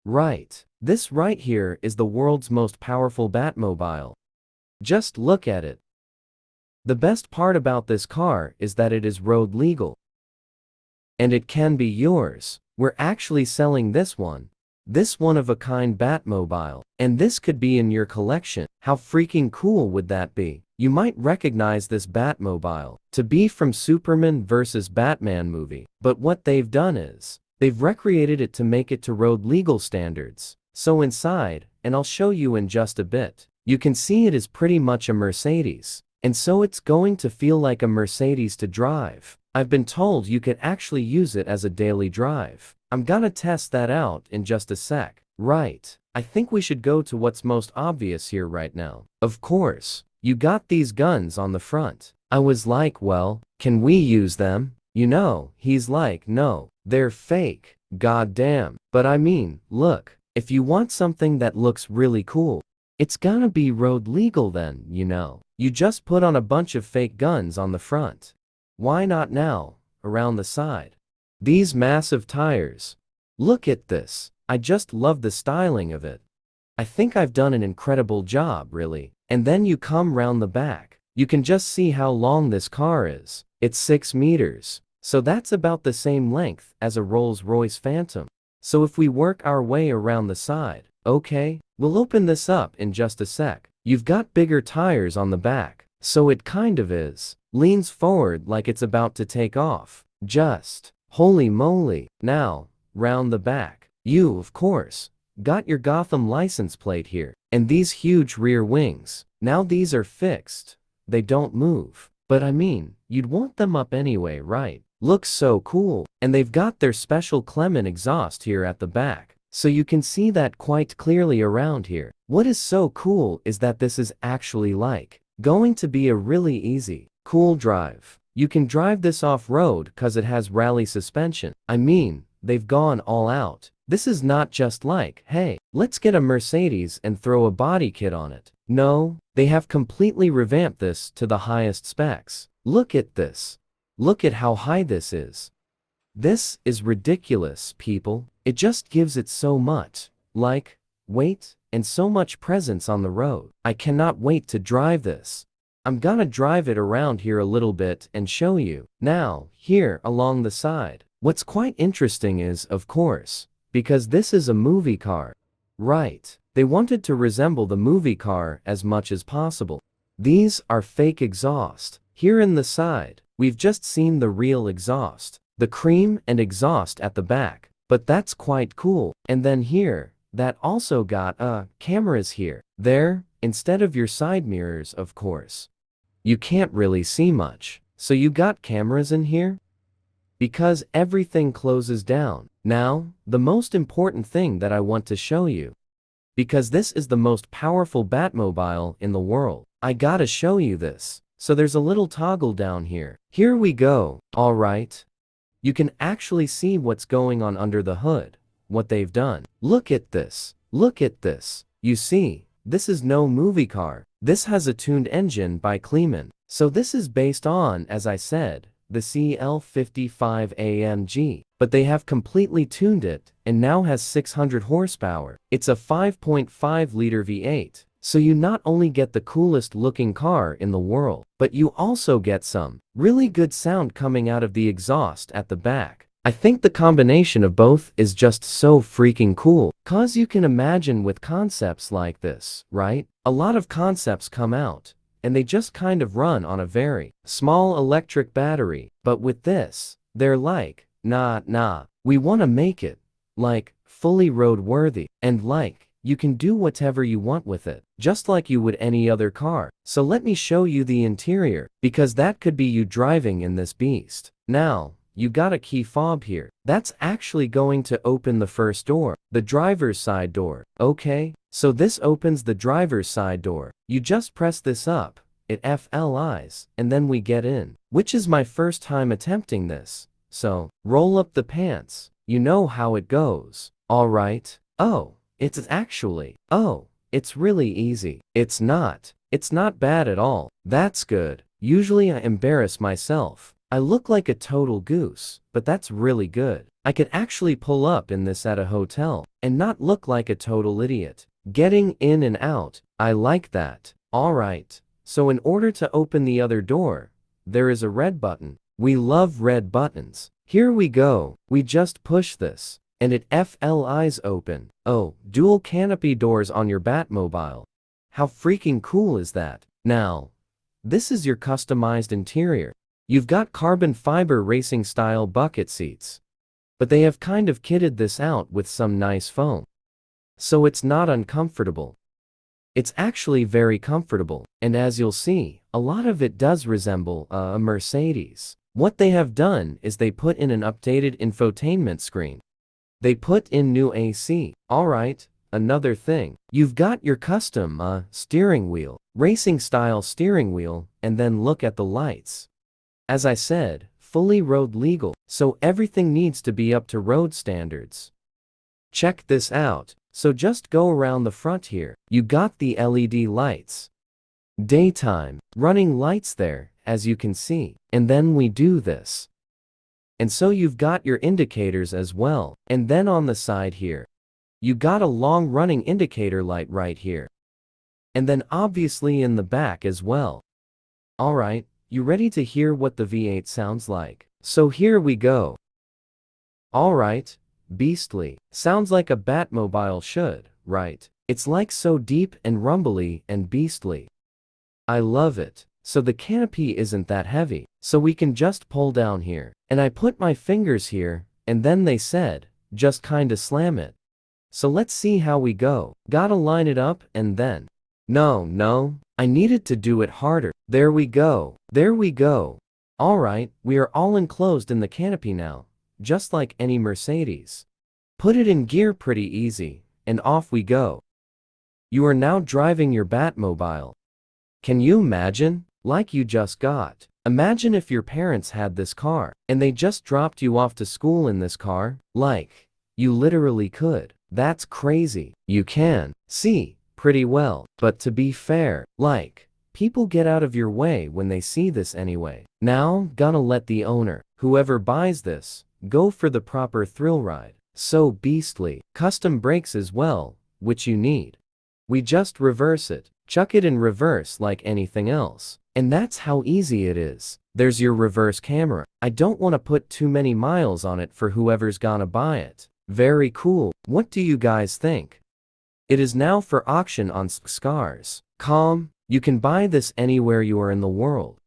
Right. This right here is the world's most powerful Batmobile. Just look at it. The best part about this car is that it is road legal. And it can be yours. We're actually selling this one. This one-of-a-kind Batmobile. And this could be in your collection. How freaking cool would that be? You might recognize this Batmobile to be from Superman vs. Batman movie. But what they've done is, they've recreated it to make it to road legal standards. So inside, and I'll show you in just a bit, you can see it is pretty much a Mercedes. And so it's going to feel like a Mercedes to drive. I've been told you could actually use it as a daily drive. I'm gonna test that out in just a sec. Right. I think we should go to what's most obvious here right now. Of course, you got these guns on the front. I was like, well, can we use them? You know, he's like, no, they're fake. God damn. But I mean, look, if you want something that looks really cool, it's gonna be road legal then, you know. You just put on a bunch of fake guns on the front. Why not now, around the side? These massive tires. Look at this. I just love the styling of it. I think I've done an incredible job, really. And then you come round the back. You can just see how long this car is. It's 6 meters. So that's about the same length as a Rolls-Royce Phantom. So if we work our way around the side, okay, we'll open this up in just a sec. You've got bigger tires on the back, so it kind of leans forward like it's about to take off. Just, holy moly. Now, round the back. You, of course, got your Gotham license plate here, and these huge rear wings. Now these are fixed. They don't move. But I mean, you'd want them up anyway, right? Looks so cool. And they've got their special COMMENT exhaust here at the back. So you can see that quite clearly around here. What is so cool is that this is actually going to be a really easy, cool drive. You can drive this off-road cause it has rally suspension. I mean, they've gone all out. This is not just like, hey, let's get a Mercedes and throw a body kit on it. No, they have completely revamped this to the highest specs. Look at this. Look at how high this is. This is ridiculous, people. It just gives it so much, weight, and so much presence on the road. I cannot wait to drive this. I'm gonna drive it around here a little bit and show you. Now, here along the side. What's quite interesting is, of course, because this is a movie car. Right. They wanted to resemble the movie car as much as possible. These are fake exhaust. Here in the side, we've just seen the real exhaust. The cream and exhaust at the back. But that's quite cool. And then here, that also got, cameras here. There, instead of your side mirrors, of course. You can't really see much. So you got cameras in here? Because everything closes down. Now, the most important thing that I want to show you. Because this is the most powerful Batmobile in the world. I gotta show you this. So there's a little toggle down here. Here we go. Alright. You can actually see what's going on under the hood. What they've done. Look at this. Look at this. You see, this is no movie car. This has a tuned engine by COMMENT. So this is based on, as I said, the CL55 AMG. But they have completely tuned it, and now has 600 horsepower. It's a 5.5-liter V8. So you not only get the coolest looking car in the world, but you also get some really good sound coming out of the exhaust at the back. I think the combination of both is just so freaking cool. Cause you can imagine with concepts like this, right? A lot of concepts come out, and they just kind of run on a very small electric battery. But with this, they're like, nah, we wanna make it, fully roadworthy, and you can do whatever you want with it, just like you would any other car. So let me show you the interior, because that could be you driving in this beast. Now, you got a key fob here. That's actually going to open the first door, the driver's side door, okay? So this opens the driver's side door. You just press this up, it FLIs, and then we get in, which is my first time attempting this. So, roll up the pants. You know how it goes. Alright. Oh. It's really easy. It's not bad at all. That's good. Usually I embarrass myself. I look like a total goose, but that's really good. I could actually pull up in this at a hotel and not look like a total idiot. Getting in and out, I like that. Alright, so in order to open the other door, there is a red button. We love red buttons. Here we go, we just push this, and it flies open. Oh, dual canopy doors on your Batmobile. How freaking cool is that? Now, this is your customized interior. You've got carbon fiber racing style bucket seats. But they have kind of kitted this out with some nice foam. So it's not uncomfortable. It's actually very comfortable, and as you'll see, a lot of it does resemble a Mercedes. What they have done is they put in an updated infotainment screen. They put in new AC. Alright, another thing. You've got your custom steering wheel, racing style steering wheel, and then look at the lights. As I said, fully road legal, so everything needs to be up to road standards. Check this out. So just go around the front here. You got the LED lights. Daytime, running lights there, as you can see. And then we do this. And so you've got your indicators as well. And then on the side here, you got a long running indicator light right here. And then obviously in the back as well. Alright, you ready to hear what the V8 sounds like? So here we go. Alright. Beastly. Sounds like a Batmobile should, right? It's like so deep and rumbly and beastly. I love it. So the canopy isn't that heavy, so we can just pull down here. And I put my fingers here, and then they said, just kinda slam it. So let's see how we go. Gotta line it up and then. No, I needed to do it harder. There we go. There we go. Alright, we are all enclosed in the canopy now. Just like any Mercedes. Put it in gear pretty easy, and off we go. You are now driving your Batmobile. Can you imagine? Like you just got. Imagine if your parents had this car, and they just dropped you off to school in this car. Like, you literally could. That's crazy. You can see pretty well. But to be fair, like, people get out of your way when they see this anyway. Now, gonna let the owner, whoever buys this, go for the proper thrill ride. So beastly. Custom brakes as well, which you need. We just reverse it. Chuck it in reverse like anything else. And that's how easy it is. There's your reverse camera. I don't want to put too many miles on it for whoever's gonna buy it. Very cool. What do you guys think? It is now for auction on SUBSCRIBE.com. You can buy this anywhere you are in the world.